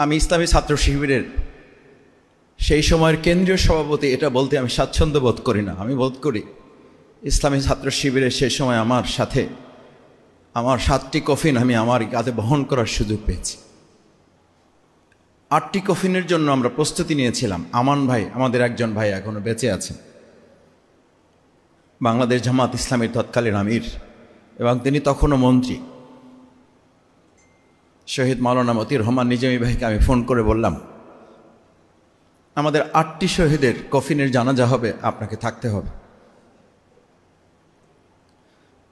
আমি ইসলামী ছাত্র শিবিরের সেই সময়ের কেন্দ্রীয় সভাপতি, এটা বলতে আমি স্বাচ্ছন্দ্য বোধ করি না। আমি বোধ করি ইসলামী ছাত্র শিবিরের সেই সময় আমার সাথে আমার 7টি কফিন আমি আমার কাঁধে বহন করার সুযোগ পেয়েছি। 8টি কফিনের জন্য আমরা প্রস্তুতি নিয়েছিলাম। আমান ভাই, আমাদের একজন ভাই এখনো বেঁচে আছেন, বাংলাদেশ জামাত ইসলামীর তৎকালীন আমির, এবং তিনি তখনও মন্ত্রী। শহীদ মাওলানা মতিউর রহমান নিজামী ভাইকে আমি ফোন করে বললাম, আমাদের 8টি শহীদের কফিনের জানাজা হবে, আপনাকে থাকতে হবে।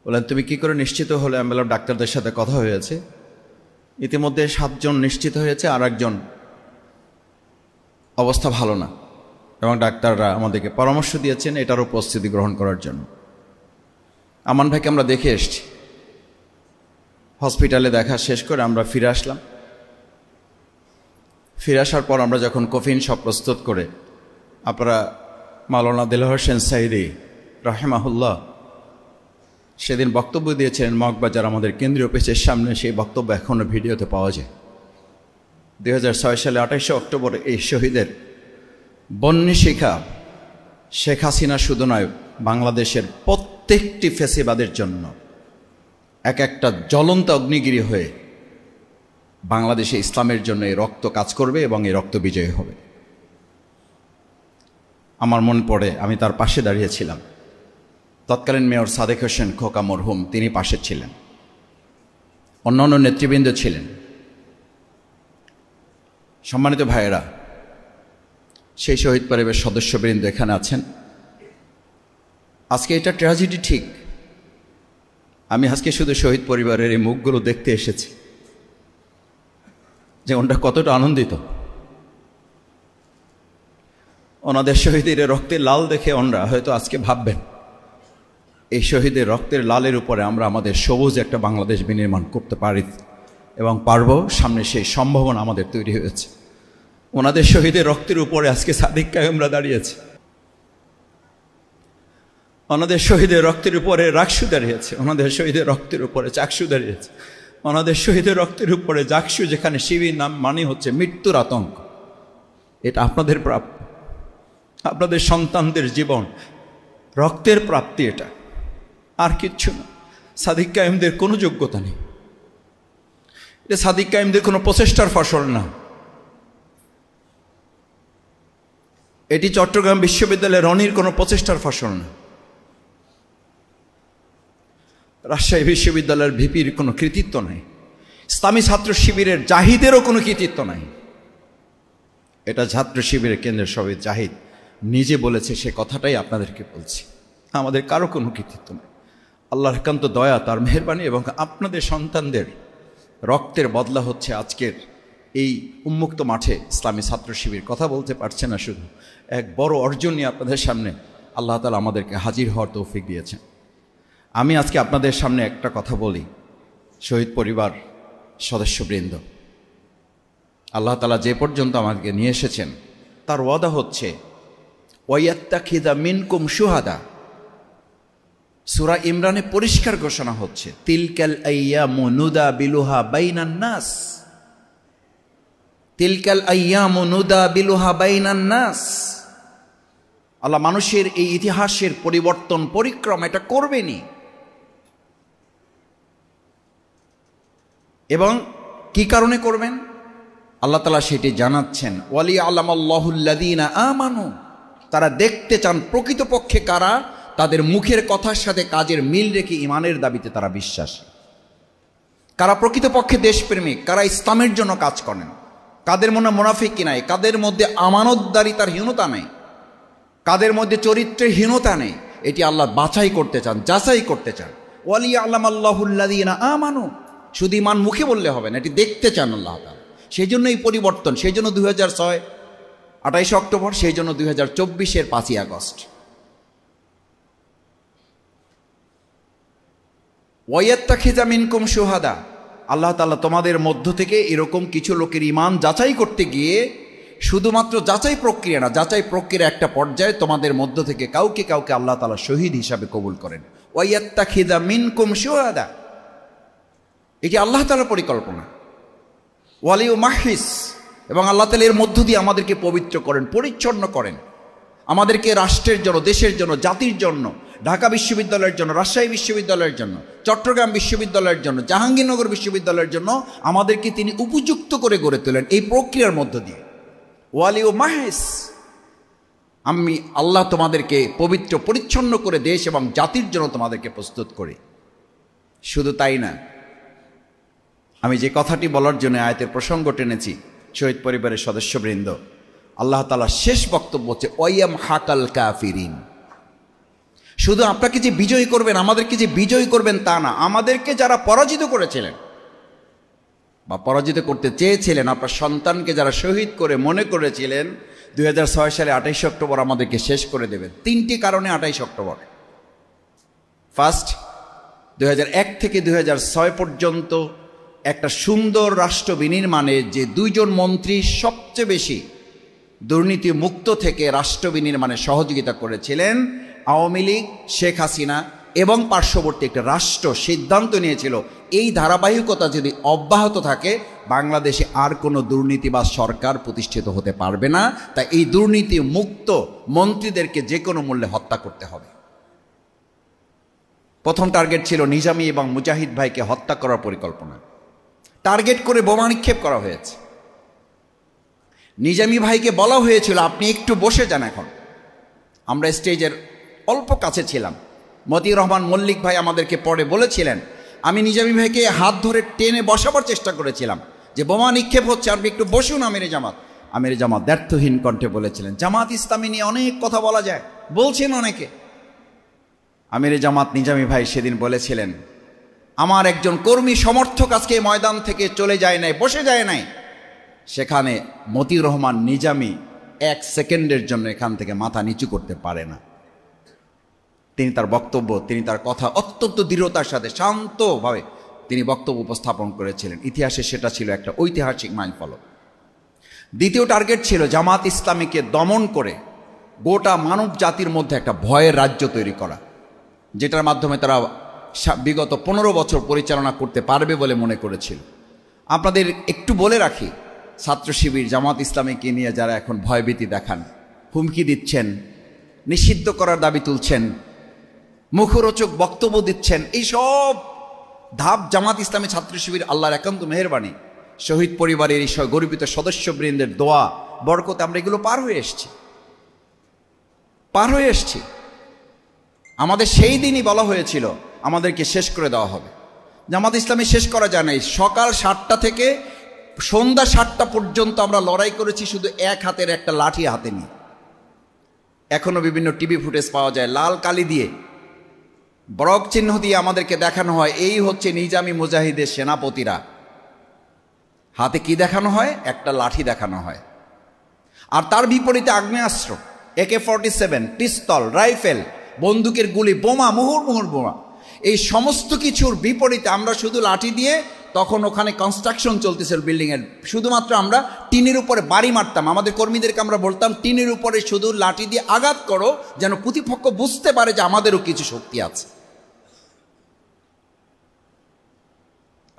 বললেন তুমি কি করে নিশ্চিত হলে? আমি বললাম ডাক্তারদের সাথে কথা হয়েছে, ইতিমধ্যে 7 জন নিশ্চিত হয়েছে, আর একজন অবস্থা ভালো না, এবং ডাক্তাররা আমাদেরকে পরামর্শ দিয়েছেন এটারও প্রস্তুতি গ্রহণ করার জন্য। আমান ভাইকে আমরা দেখে এসছি, হসপিটালে দেখা শেষ করে আমরা ফিরে আসলাম। ফিরে আসার পর আমরা যখন কফিন সব প্রস্তুত করে, আপনারা মাওলানা দেলোয়ার হোসেন সাইদি রাহেমাহুল্লাহ সেদিন বক্তব্য দিয়েছিলেন মগবাজার আমাদের কেন্দ্রীয় অফিসের সামনে, সেই বক্তব্য এখনও ভিডিওতে পাওয়া যায়। 2006 সালে 28 অক্টোবর এই শহীদের বন্যী শিখা শেখ হাসিনা শুধু নয়, বাংলাদেশের প্রত্যেকটি ফ্যাসিবাদের জন্য এক একটা জ্বলন্ত অগ্নিগিরি হয়ে বাংলাদেশে ইসলামের জন্য এই রক্ত কাজ করবে এবং এই রক্ত বিজয়ী হবে। আমার মনে পড়ে আমি তার পাশে দাঁড়িয়েছিলাম, তৎকালীন মেয়র সাদেক হোসেন খোকা মরহুম তিনি পাশে ছিলেন, অন্যান্য নেতৃবৃন্দ ছিলেন। সম্মানিত ভাইয়েরা, সেই শহীদ পরিবারের সদস্যবৃন্দ এখানে আছেন। আজকে এটা ট্র্যাজেডি ঠিক, আমি আজকে শুধু শহীদ পরিবারের এই মুখগুলো দেখতে এসেছি যে ওনারা কতটা আনন্দিত। ওনাদের শহীদের রক্তের লাল দেখে ওনারা হয়তো আজকে ভাববেন এই শহীদের রক্তের লালের উপরে আমরা আমাদের সবুজ একটা বাংলাদেশ বিনির্মাণ করতে পারি এবং পারবো, সামনে সেই সম্ভাবনা আমাদের তৈরি হয়েছে। ওনাদের শহীদের রক্তের উপরে আজকে সাদিক কায়েমরা দাঁড়িয়েছে, ওনাদের শহীদের রক্তের উপরে রাকসু দাঁড়িয়েছে, ওনাদের শহীদের রক্তের উপরে চাকসু দাঁড়িয়েছে, ওনাদের শহীদের রক্তের উপরে জাকসু, যেখানে শিবির নাম মানে হচ্ছে মৃত্যুর আতঙ্ক। এটা আপনাদের প্রাপ্য, আপনাদের সন্তানদের জীবন রক্তের প্রাপ্তি, এটা আর কিচ্ছু না। সাদিক কায়েমদের কোনো যোগ্যতা নেই, এটা সাদিক কায়েমদের কোনো প্রচেষ্টার ফসল না। এটি চট্টগ্রাম বিশ্ববিদ্যালয়ের রনির কোনো প্রচেষ্টার ফসল না, রাজশাহী বিশ্ববিদ্যালয়ের ভিপির কোনো কৃতিত্ব নাই, ইসলামী ছাত্র শিবিরের জাহিদেরও কোনো কৃতিত্ব নাই। এটা ছাত্র শিবিরের কেন্দ্রের সভাপতি জাহিদ নিজে বলেছে, সে কথাটাই আপনাদেরকে বলছি। আমাদের কারো কোনো কৃতিত্ব নেই। আল্লাহর একান্ত দয়া, তার মেহেরবানি এবং আপনাদের সন্তানদের রক্তের বদলা হচ্ছে আজকের এই উন্মুক্ত মাঠে ইসলামী ছাত্র শিবির কথা বলতে পারছে না, শুধু এক বড় অর্জন নিয়ে আপনাদের সামনে আল্লাহ তাআলা আমাদেরকে হাজির হওয়ার তৌফিক দিয়েছেন। আমি আজকে আপনাদের সামনে একটা কথা বলি, শহীদ পরিবার সদস্যবৃন্দ, আল্লাহ তাআলা যে পর্যন্ত আমাদেরকে নিয়ে এসেছেন তার ওয়াদা হচ্ছে ওয়ায়াত্তাখিযা মিনকুম শুহাদা। সূরা ইমরানে পরিষ্কার ঘোষণা হচ্ছে তিলকাল আইয়ামু নুদাবিলুহা বাইনান নাস, তিলকাল আইয়ামু নুদাবিলুহা বাইনান নাস। আল্লাহ মানুষের এই ইতিহাসের পরিবর্তন পরিক্রমা এটা করবেনি, এবং কি কারণে করবেন আল্লাহ তাআলা সেটি জানাচ্ছেন। ওয়ালি আলামাল্লাহুল্লাযীনা আমানু, তারা দেখতে চান প্রকৃতপক্ষে কারা তাদের মুখের কথার সাথে কাজের মিল রেখে ইমানের দাবিতে তারা বিশ্বাসী, কারা প্রকৃতপক্ষে দেশপ্রেমিক, কারা ইসলামের জন্য কাজ করেন, কাদের মনে মুনাফিকি নাই, কাদের মধ্যে আমানতদারিতার হীনতা নেই, কাদের মধ্যে চরিত্রের হীনতা নেই। এটি আল্লাহ বাছাই করতে চান, যাচাই করতে চান। ওয়ালি আলামাল্লাহুল্লাযীনা আমানু, শুধু ইমান মুখে বললে হবে না, এটি দেখতে চান আল্লাহ তাআলা। সেই জন্য এই পরিবর্তন, সেই জন্য 2006 28 অক্টোবর, সেই জন্য 2024 5ই আগস্ট। ওয়ায়াত্তাখিযা মিনকুম শুহাদা, আল্লাহ তাআলা তোমাদের মধ্য থেকে এরকম কিছু লোকের ঈমান যাচাই করতে গিয়ে শুধুমাত্র যাচাই প্রক্রিয়া না, যাচাই প্রক্রিয়া একটা পর্যায়ে তোমাদের মধ্য থেকে কাউকে কাউকে আল্লাহ তাআলা শহীদ হিসাবে কবুল করেন। ওয়ায়াত্তাখিযা মিনকুম শুহাদা, এটি আল্লাহ তাআলার পরিকল্পনা। ওয়ালিউমাহিস, এবং আল্লাহ তাআলা এর মধ্য দিয়ে আমাদেরকে পবিত্র করেন, পরিচ্ছন্ন করেন, আমাদেরকে রাষ্ট্রের জন্য, দেশের জন্য, জাতির জন্য, ঢাকা বিশ্ববিদ্যালয়ের জন্য, রাজশাহী বিশ্ববিদ্যালয়ের জন্য, চট্টগ্রাম বিশ্ববিদ্যালয়ের জন্য, জাহাঙ্গীরনগর বিশ্ববিদ্যালয়ের জন্য আমাদেরকে তিনি উপযুক্ত করে গড়ে তোলেন এই প্রক্রিয়ার মধ্য দিয়ে। ওয়ালি ও মাহেস, আমি আল্লাহ তোমাদেরকে পবিত্র পরিচ্ছন্ন করে দেশ এবং জাতির জন্য তোমাদেরকে প্রস্তুত করি। শুধু তাই না, আমি যে কথাটি বলার জন্য আয়াতের প্রসঙ্গ টেনেছি, শহীদ পরিবারের সদস্যবৃন্দ, আল্লাহ তাআলা শেষ বক্তব্য হচ্ছে ওয়াইয়াম হাকাল কাফিরিন। শুধু আপনাকে যে বিজয়ী করবেন, আমাদেরকে যে বিজয়ী করবেন তা না, আমাদেরকে যারা পরাজিত করেছিলেন বা পরাজিত করতে চেয়েছিলেন, আপনার সন্তানকে যারা শহীদ করে মনে করেছিলেন 2006 সালে 28 অক্টোবর আমাদেরকে শেষ করে দেবেন। 3টি কারণে 28 অক্টোবর। ফার্স্ট, 2001 থেকে 2006 পর্যন্ত একটা সুন্দর রাষ্ট্র বিনির্মাণে যে 2 জন মন্ত্রী সবচেয়ে বেশি দুর্নীতি মুক্ত থেকে রাষ্ট্র বিনির্মাণে সহযোগিতা করেছিলেন, আওয়ামী লীগ, শেখ হাসিনা এবং পার্শ্ববর্তী একটা রাষ্ট্র সিদ্ধান্ত নিয়েছিল এই ধারাবাহিকতা যদি অব্যাহত থাকে বাংলাদেশে আর কোনো দুর্নীতিবাজ সরকার প্রতিষ্ঠিত হতে পারবে না। তাই এই দুর্নীতি মুক্ত মন্ত্রীদেরকে যে কোনো মূল্যে হত্যা করতে হবে। প্রথম টার্গেট ছিল নিজামী এবং মুজাহিদ ভাইকে হত্যা করার পরিকল্পনা। টার্গেট করে বোমা নিক্ষেপ করা হয়েছে। নিজামী ভাইকে বলা হয়েছিল আপনি একটু বসে যান। এখন আমরা স্টেজের অল্প কাছে ছিলাম, মতিউর রহমান মল্লিক ভাই আমাদেরকে পরে বলেছিলেন, আমি নিজামী ভাইকে হাত ধরে টেনে বসাবার চেষ্টা করেছিলাম যে বোমা নিক্ষেপ হচ্ছে, আপনি একটু বসুন। আমির জামাত দ্ব্যর্থহীন কণ্ঠে বলেছিলেন, জামাত ইসলামী নিয়ে অনেক কথা বলা যায়, বলছেন অনেকে। আমির জামাত নিজামী ভাই সেদিন বলেছিলেন, আমার একজন কর্মী সমর্থক আজকে ময়দান থেকে চলে যায় নাই, বসে যায় নাই। সেখানে মতিউর রহমান নিজামী 1 সেকেন্ডের জন্য এখান থেকে মাথা নিচু করতে পারে না। তিনি তার বক্তব্য, তিনি তার কথা অত্যন্ত দৃঢ়তার সাথে শান্তভাবে তিনি বক্তব্য উপস্থাপন করেছিলেন। ইতিহাসে সেটা ছিল একটা ঐতিহাসিক মাইলফলক। দ্বিতীয় টার্গেট ছিল জামাত ইসলামীকে দমন করে গোটা মানব জাতির মধ্যে একটা ভয়ের রাজ্য তৈরি করা, যেটার মাধ্যমে তারা বিগত 15 বছর পরিচালনা করতে পারবে বলে মনে করেছিল। আপনাদের একটু বলে রাখি, ছাত্র শিবির জামাত ইসলামীকে নিয়ে যারা এখন ভয়ভীতি দেখান, হুমকি দিচ্ছেন, নিষিদ্ধ করার দাবি তুলছেন, মুখরোচক বক্তব্য দিচ্ছেন, এই সব ধাপ জামাত ইসলামী ছাত্র শিবির আল্লাহর একান্ত মেহেরবানি, শহীদ পরিবারের এই গর্বিত সদস্যবৃন্দের দোয়া বরকতে আমরা এগুলো পার হয়ে এসছি। আমাদের সেই দিনই বলা হয়েছিল আমাদেরকে শেষ করে দেওয়া হবে। জামাত ইসলামী শেষ করা যায় নাই। সকাল 7টা থেকে সন্ধ্যা 7টা পর্যন্ত আমরা লড়াই করেছি শুধু এক হাতের একটা লাঠি হাতে নিয়ে। এখনো বিভিন্ন টিভি ফুটেজ পাওয়া যায়, লাল কালি দিয়ে বরক চিহ্ন দিয়ে আমাদেরকে দেখানো হয় এই হচ্ছে নিজামী মুজাহিদের সেনাপতিরা। হাতে কি দেখানো হয়? একটা লাঠি দেখানো হয়। আর তার বিপরীতে আগ্নেয়াস্ত্র, AK-47, পিস্তল, রাইফেল, বন্দুকের গুলি, বোমা, মুহুর্মুহুর বোমা, এই সমস্ত কিছুর বিপরীতে আমরা শুধু লাঠি দিয়ে, তখন ওখানে কনস্ট্রাকশন চলতেছিল বিল্ডিংয়ের, শুধুমাত্র আমরা টিনের উপরে বাড়ি মারতাম। আমাদের কর্মীদেরকে আমরা বলতাম টিনের উপরে শুধু লাঠি দিয়ে আঘাত করো, যেন প্রতিপক্ষ বুঝতে পারে যে আমাদেরও কিছু শক্তি আছে।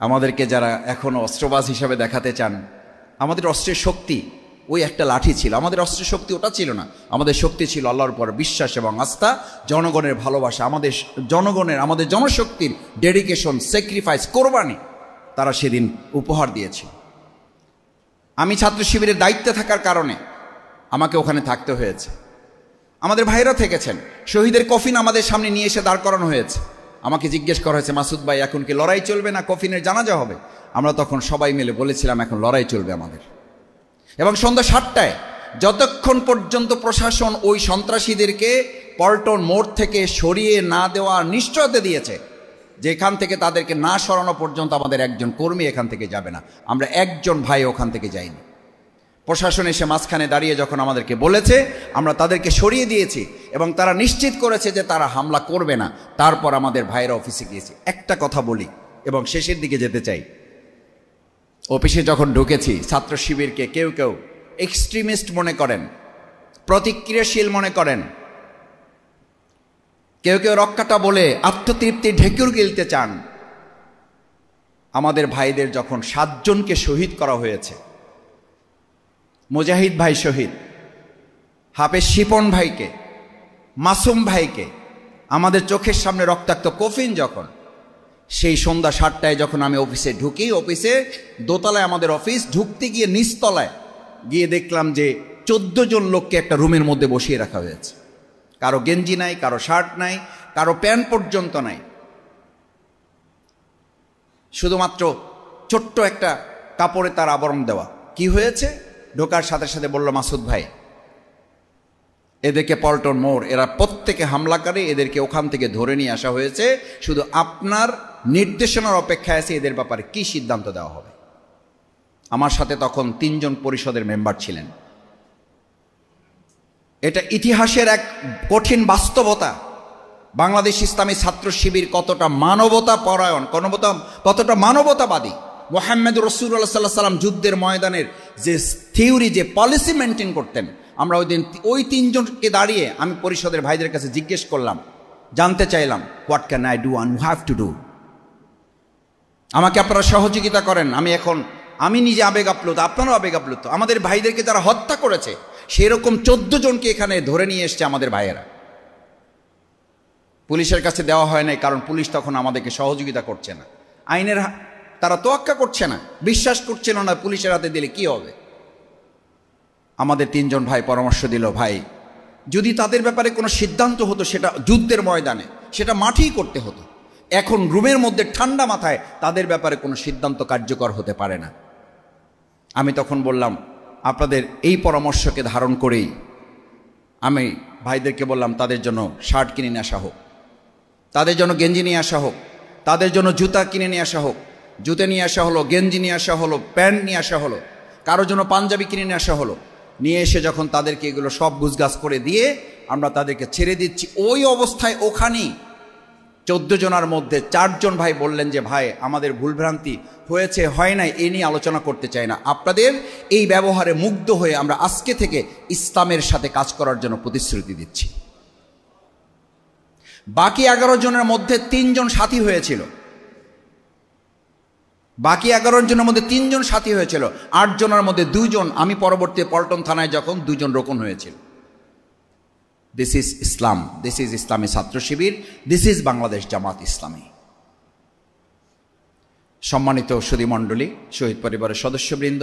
আমাদেরকে যারা এখনো অস্ত্রবাজ হিসাবে দেখাতে চান, আমাদের অস্ত্রের শক্তি ওই একটা লাঠি ছিল। আমাদের অস্ত্রের শক্তি ওটা ছিল না। আমাদের শক্তি ছিল আল্লাহর উপর বিশ্বাস এবং আস্থা, জনগণের ভালোবাসা, আমাদের জনশক্তির ডেডিকেশন, স্যাক্রিফাইস, কোরবানি তারা সেদিন উপহার দিয়েছে। আমি ছাত্র শিবিরের দায়িত্বে থাকার কারণে আমাকে ওখানে থাকতে হয়েছে। আমাদের ভাইরা থেকেছেন, শহীদের কফিন আমাদের সামনে নিয়ে এসে দাঁড় করানো হয়েছে। আমাকে জিজ্ঞেস করা হয়েছে, মাসুদ ভাই এখন কি লড়াই চলবে না কফিনের জানাজা হবে? আমরা তখন সবাই মিলে বলেছিলাম এখন লড়াই চলবে আমাদের। এবং সন্ধ্যা 7টায় যতক্ষণ পর্যন্ত প্রশাসন ওই সন্ত্রাসীদেরকে পল্টন মোড় থেকে সরিয়ে না দেওয়ার নিশ্চয়তা দিয়েছে যে এখান থেকে তাদেরকে না সরানো পর্যন্ত আমাদের একজন কর্মী এখান থেকে যাবে না, আমরা একজন ভাই ওখান থেকে যাইনি। প্রশাসন এসে মাঝখানে দাঁড়িয়ে যখন আমাদেরকে বলেছে, আমরা তাদেরকে সরিয়ে দিয়েছি এবং তারা নিশ্চিত করেছে যে তারা হামলা করবে না। তারপর আমাদের ভাইরা অফিসে গিয়েছে। একটা কথা বলি এবং শেষের দিকে যেতে চাই। অফিসে যখন ঢুকেছি, ছাত্র শিবিরকে কেউ কেউ এক্সট্রিমিস্ট মনে করেন, প্রতিক্রিয়াশীল মনে করেন, কেউ কেউ রক্ষাটা বলে আত্মতৃপ্তি ঢেকুর গিলতে চান। আমাদের ভাইদের যখন 7 জনকে শহীদ করা হয়েছে, মুজাহিদ ভাই শহীদ, হাফেজ শিপন ভাইকে, মাসুম ভাইকে আমাদের চোখের সামনে রক্তাক্ত কফিন যখন, সেই সন্ধ্যা 7টায় যখন আমি অফিসে ঢুকি, অফিসে দোতলায় আমাদের অফিস, ঢুকতে গিয়ে নিচতলায় গিয়ে দেখলাম যে 14 জন লোককে একটা রুমের মধ্যে বসিয়ে রাখা হয়েছে। কারো গেঞ্জি নাই, কারো শার্ট নাই, কারো প্যান্ট পর্যন্ত নাই, শুধুমাত্র ছোট্ট একটা কাপড়ে তার আবরণ দেওয়া। কি হয়েছে? ঢোকার সাথে সাথে বলল, মাসুদ ভাই, এদেরকে পল্টন মোড়, এরা প্রত্যেকে হামলাকারী, এদেরকে ওখান থেকে ধরে নিয়ে আসা হয়েছে, শুধু আপনার নির্দেশনার অপেক্ষায় আছে এদের ব্যাপারে কি সিদ্ধান্ত দেওয়া হবে। আমার সাথে তখন 3 জন পরিষদের মেম্বার ছিলেন। এটা ইতিহাসের এক কঠিন বাস্তবতা। বাংলাদেশ ইসলামী ছাত্র শিবির কতটা মানবতা পরায়ণ, কতটা মানবতাবাদী। মুহাম্মদ রাসূলুল্লাহ সাল্লাল্লাহু আলাইহি ওয়াসাল্লাম যুদ্ধের ময়দানের যে থিওরি, যে পলিসি মেনটেন করতেন, আমরা ওই দিন ওই 3 জনকে দাঁড়িয়ে আমি পরিষদের ভাইদের কাছে জিজ্ঞেস করলাম, জানতে চাইলাম, what can I do and you have to do. আমাকে আপনারা সহযোগিতা করেন। আমি নিজে আবেগ আপ্লুত, আপনারাও আবেগ আপ্লুত। আমাদের ভাইদেরকে যারা হত্যা করেছে সেরকম 14 জনকে এখানে ধরে নিয়ে এসছে আমাদের ভাইয়েরা। পুলিশের কাছে দেওয়া হয় নাই, কারণ পুলিশ তখন আমাদেরকে সহযোগিতা করছে না, আইনের তারা তোয়াক্কা করছে না, বিশ্বাস করছিল না পুলিশের হাতে দিলে কি হবে। আমাদের 3 জন ভাই পরামর্শ দিল, ভাই যদি তাদের ব্যাপারে কোনো সিদ্ধান্ত হতো সেটা যুদ্ধের ময়দানে, সেটা মাঠেই করতে হতো। এখন রুমের মধ্যে ঠান্ডা মাথায় তাদের ব্যাপারে কোনো সিদ্ধান্ত কার্যকর হতে পারে না। আমি তখন বললাম, আপনাদের এই পরামর্শকে ধারণ করেই আমি ভাইদেরকে বললাম, তাদের জন্য শার্ট কিনে নিয়ে আসা হোক, তাদের জন্য গেঞ্জি নিয়ে আসা হোক, তাদের জন্য জুতা কিনে নিয়ে আসা হোক। জুতো নিয়ে আসা হলো, গেঞ্জি নিয়ে আসা হলো, প্যান্ট নিয়ে আসা হলো, কারোর জন্য পাঞ্জাবি কিনে নিয়ে আসা হলো। নিয়ে এসে যখন তাদেরকে এগুলো সব গুছগাছ করে দিয়ে আমরা তাদেরকে ছেড়ে দিচ্ছি, ওই অবস্থায় ওখানেই 14 জনের মধ্যে 4 জন ভাই বললেন যে, ভাই আমাদের ভুলভ্রান্তি হয়েছে, হয় নাই, এ নিয়ে আলোচনা করতে চাই না। আপনাদের এই ব্যবহারে মুগ্ধ হয়ে আমরা আজকে থেকে ইসলামের সাথে কাজ করার জন্য প্রতিশ্রুতি দিচ্ছি। বাকি 11 জনের মধ্যে 3 জন সাথী হয়েছিল, বাকি 11 জনের মধ্যে 3 জন সাথী হয়েছিল, 8 জনের মধ্যে 2 জন, আমি পরবর্তী পল্টন থানায় যখন 2 জন রোকন হয়েছিল। This is Islam, this is ইসলামী ছাত্র শিবির, দিস ইজ বাংলাদেশ জামাত ইসলামী। সম্মানিত সুধীমণ্ডলী, শহীদ পরিবারের সদস্যবৃন্দ,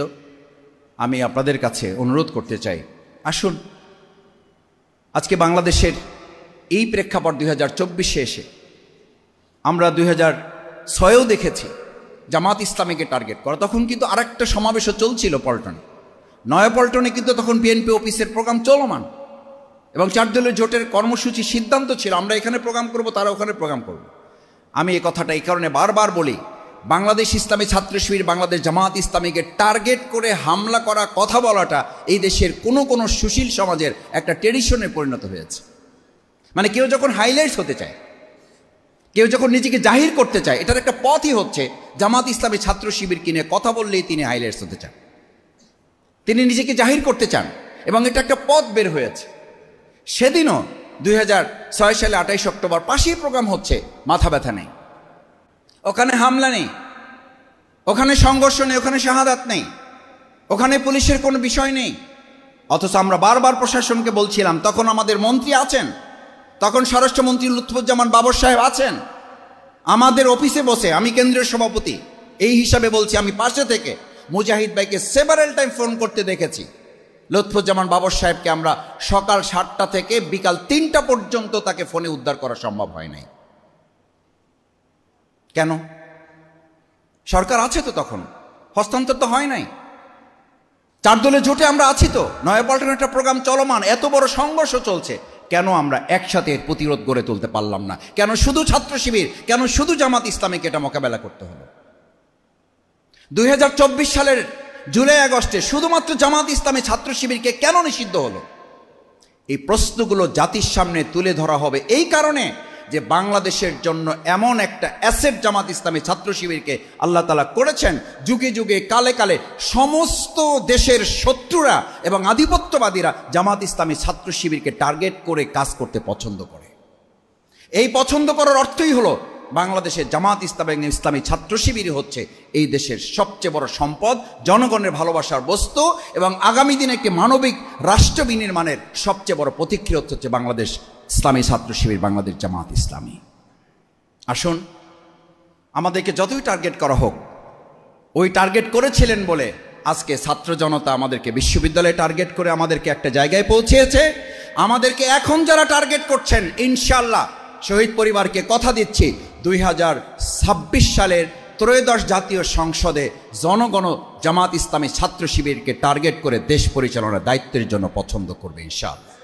আমি আপনাদের কাছে অনুরোধ করতে চাই, আসুন আজকে বাংলাদেশের এই প্রেক্ষাপট 2024-এ এসে আমরা 2006-এও দেখেছি জামাত ইসলামীকে টার্গেট করা। তখন কিন্তু আরেকটা সমাবেশও চলছিল পল্টনে, নয়াপল্টনে, কিন্তু তখন বিএনপি অফিসের প্রোগ্রাম চলমান এবং 4 দলীয় জোটের কর্মসূচি সিদ্ধান্ত ছিল আমরা এখানে প্রোগ্রাম করব, তারা ওখানে প্রোগ্রাম করব। আমি এই কথাটা এই কারণে বারবার বলি, বাংলাদেশ ইসলামী ছাত্র শিবির, বাংলাদেশ জামাত ইসলামীকে টার্গেট করে হামলা করা, কথা বলাটা এই দেশের কোনো সুশীল সমাজের একটা ট্রেডিশনে পরিণত হয়েছে। মানে কেউ যখন হাইলাইটস হতে চায়, কেউ যখন নিজেকে জাহির করতে চায়, এটার একটা পথই হচ্ছে জামাত ইসলামী ছাত্র শিবির কিনে কথা বললেই তিনি হাইলাইটস হতে চান, তিনি নিজেকে জাহির করতে চান, এবং এটা একটা পথ বের হয়েছে। সেদিনও 2006 সালে 28 অক্টোবর পাশেই প্রোগ্রাম হচ্ছে, মাথা ব্যথা নেই, ওখানে হামলা নেই, ওখানে সংঘর্ষ নেই, ওখানে শাহাদাত নেই, ওখানে পুলিশের কোনো বিষয় নেই। অথচ আমরা বারবার প্রশাসনকে বলছিলাম, তখন আমাদের মন্ত্রী আছেন, তখন স্বরাষ্ট্রমন্ত্রী লুৎফুজ্জামান বাবর সাহেব আছেন আমাদের অফিসে বসে, আমি কেন্দ্রীয় সভাপতি এই হিসাবে বলছি, আমি পাশে থেকে মুজাহিদ ভাইকে সেভারেল টাইম ফোন করতে দেখেছি। লুৎফুজ্জামান বাবর সাহেবকে আমরা সকাল 7টা থেকে বিকাল 3টা পর্যন্ত তাকে ফোনে উদ্ধার করা সম্ভব হয় নাই। কেন? সরকার আছে তো, তখন হস্তান্তর তো হয় নাই, 4 দলের জোটে আমরা আছি তো, নয়াপল্টনে একটা প্রোগ্রাম চলমান, এত বড় সংঘর্ষ চলছে, কেন আমরা একসাথে প্রতিরোধ গড়ে তুলতে পারলাম না? কেন শুধু ছাত্র শিবির, কেন শুধু জামাত ইসলামীকে এটা মোকাবেলা করতে হলো? 2024 সালের জুলাই আগস্টে শুধুমাত্র জামাত ইসলামী ছাত্র শিবিরকে কেন নিষিদ্ধ হলো? এই প্রশ্নগুলো জাতির সামনে তুলে ধরা হবে এই কারণে যে বাংলাদেশের জন্য এমন একটা অ্যাসেট জামাত ইসলামী ছাত্র শিবিরকে আল্লাহ তাআলা করেছেন, যুগে যুগে কালে কালে সমস্ত দেশের শত্রুরা এবং আধিপত্যবাদীরা জামাত ইসলামী ছাত্র শিবিরকে টার্গেট করে কাজ করতে পছন্দ করে। এই পছন্দ করার অর্থই হলো বাংলাদেশের জামাত ইসলামী এবং ইসলামী ছাত্র শিবির হচ্ছে এই দেশের সবচেয়ে বড় সম্পদ, জনগণের ভালোবাসার বস্তু, এবং আগামী দিনে একটি মানবিক রাষ্ট্র বিনির্মাণের সবচেয়ে বড় প্রতিক্রিয়া হচ্ছে বাংলাদেশ ইসলামী ছাত্র শিবির, বাংলাদেশ জামাত ইসলামী। আসুন, আমাদেরকে যতই টার্গেট করা হোক, ওই টার্গেট করেছিলেন বলে আজকে ছাত্র জনতা আমাদেরকে বিশ্ববিদ্যালয়ে টার্গেট করে আমাদেরকে একটা জায়গায় পৌঁছেছে। আমাদেরকে এখন যারা টার্গেট করছেন, ইনশাআল্লাহ শহীদ পরিবারকে কথা দিচ্ছি 2026 সালের ত্রয়োদশ জাতীয় সংসদে জনগণ জামাত ইসলামী ছাত্র শিবিরকে টার্গেট করে দেশ পরিচালনার দায়িত্বের জন্য পছন্দ করবে ইনশাআল্লাহ।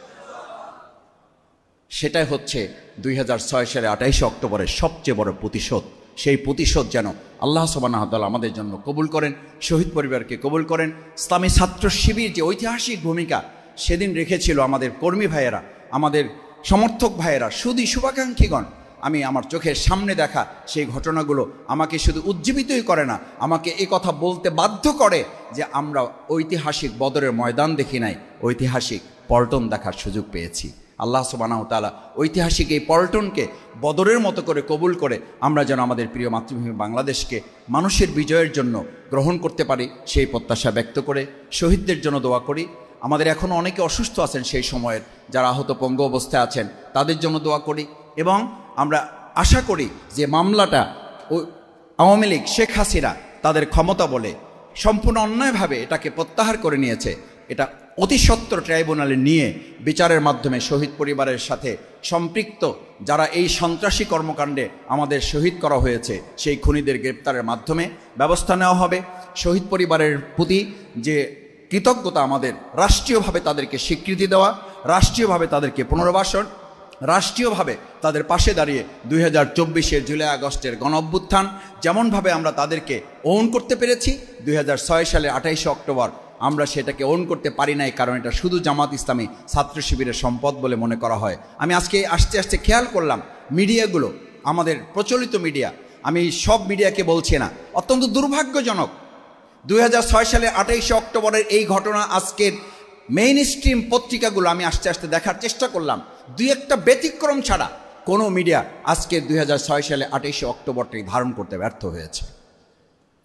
সেটাই হচ্ছে 2006 সালে 28 অক্টোবরের সবচেয়ে বড় প্রতিশোধ। সেই প্রতিশোধ যেন আল্লাহ সুবহানাহু ওয়া তাআলা আমাদের জন্য কবুল করেন, শহীদ পরিবারকে কবুল করেন। ইসলামী ছাত্র শিবির যে ঐতিহাসিক ভূমিকা সেদিন রেখেছিল আমাদের কর্মী ভাইয়েরা, আমাদের সমর্থক ভাইয়েরা, শুভাকাঙ্ক্ষীগণ, আমি আমার চোখের সামনে দেখা সেই ঘটনাগুলো আমাকে শুধু উজ্জীবিতই করে না, আমাকে এই কথা বলতে বাধ্য করে যে আমরা ঐতিহাসিক বদরের ময়দান দেখি নাই, ঐতিহাসিক পল্টন দেখার সুযোগ পেয়েছি। আল্লাহ সুবহানাহু ওয়া তাআলা ঐতিহাসিক এই পল্টনকে বদরের মতো করে কবুল করে আমরা যেন আমাদের প্রিয় মাতৃভূমি বাংলাদেশকে মানুষের বিজয়ের জন্য গ্রহণ করতে পারি, সেই প্রত্যাশা ব্যক্ত করে শহীদদের জন্য দোয়া করি। আমাদের এখনও অনেকে অসুস্থ আছেন, সেই সময়ের যারা আহত পঙ্গু অবস্থায় আছেন তাদের জন্য দোয়া করি, এবং আমরা আশা করি যে মামলাটা আওয়ামী লীগ, শেখ হাসিনা তাদের ক্ষমতা বলে সম্পূর্ণ অন্যায়ভাবে এটাকে প্রত্যাহার করে নিয়েছে, এটা অতি সত্বর ট্রাইব্যুনালে নিয়ে বিচারের মাধ্যমে শহীদ পরিবারের সাথে সম্পৃক্ত যারা এই সন্ত্রাসী কর্মকাণ্ডে আমাদের শহীদ করা হয়েছে সেই খুনিদের গ্রেপ্তারের মাধ্যমে ব্যবস্থা নেওয়া হবে। শহীদ পরিবারের প্রতি যে কৃতজ্ঞতা, আমাদের রাষ্ট্রীয়ভাবে তাদেরকে স্বীকৃতি দেওয়া, রাষ্ট্রীয়ভাবে তাদেরকে পুনর্বাসন, রাষ্ট্রীয়ভাবে তাদের পাশে দাঁড়িয়ে 2024 জুলাই আগস্টের গণ অভ্যুত্থান যেমনভাবে আমরা তাদেরকে ওন করতে পেরেছি, 2006 সালে 28 অক্টোবর আমরা সেটাকে ওন করতে পারি নাই, কারণ এটা শুধু জামাত ইসলামী ছাত্র শিবিরের সম্পদ বলে মনে করা হয়। আমি আজকে আস্তে আস্তে খেয়াল করলাম মিডিয়াগুলো, আমাদের প্রচলিত মিডিয়া, আমি সব মিডিয়াকে বলছি না, অত্যন্ত দুর্ভাগ্যজনক 2006 সালে 28 অক্টোবরের এই ঘটনা আজকের মেইন স্ট্রিম পত্রিকাগুলো আমি আস্তে আস্তে দেখার চেষ্টা করলাম, দুই একটা ব্যতিক্রম ছাড়া কোনো মিডিয়া আজকে 2006 সালে 28 অক্টোবরটি ধারণ করতে ব্যর্থ হয়েছে।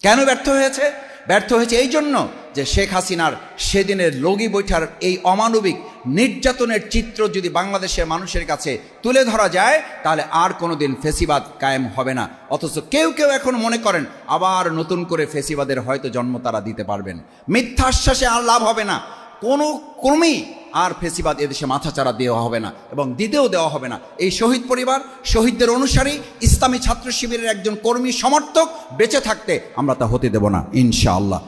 কেন ব্যর্থ হয়েছে? ব্যর্থ হয়েছে এই জন্য যে শেখ হাসিনার সেদিনের লগি বৈঠার এই অমানবিক নির্যাতনের চিত্র যদি বাংলাদেশের মানুষের কাছে তুলে ধরা যায় তাহলে আর কোনো দিন ফেসিবাদ কায়েম হবে না। অথচ কেউ কেউ এখন মনে করেন আবার নতুন করে ফেসিবাদের হয়তো জন্ম তারা দিতে পারবেন। মিথ্যা আশ্বাসে আর লাভ হবে না, কোনো ক্রমেই আর ফেসিবাদ এদেশে মাথাচাড়া দেওয়া হবে না এবং দিতেও দেওয়া হবে না। এই শহীদ পরিবার, শহীদদের অনুসারী, ইসলামী ছাত্র শিবিরের একজন কর্মী সমর্থক বেঁচে থাকতে আমরা তা হতে দেব না ইনশাআল্লাহ।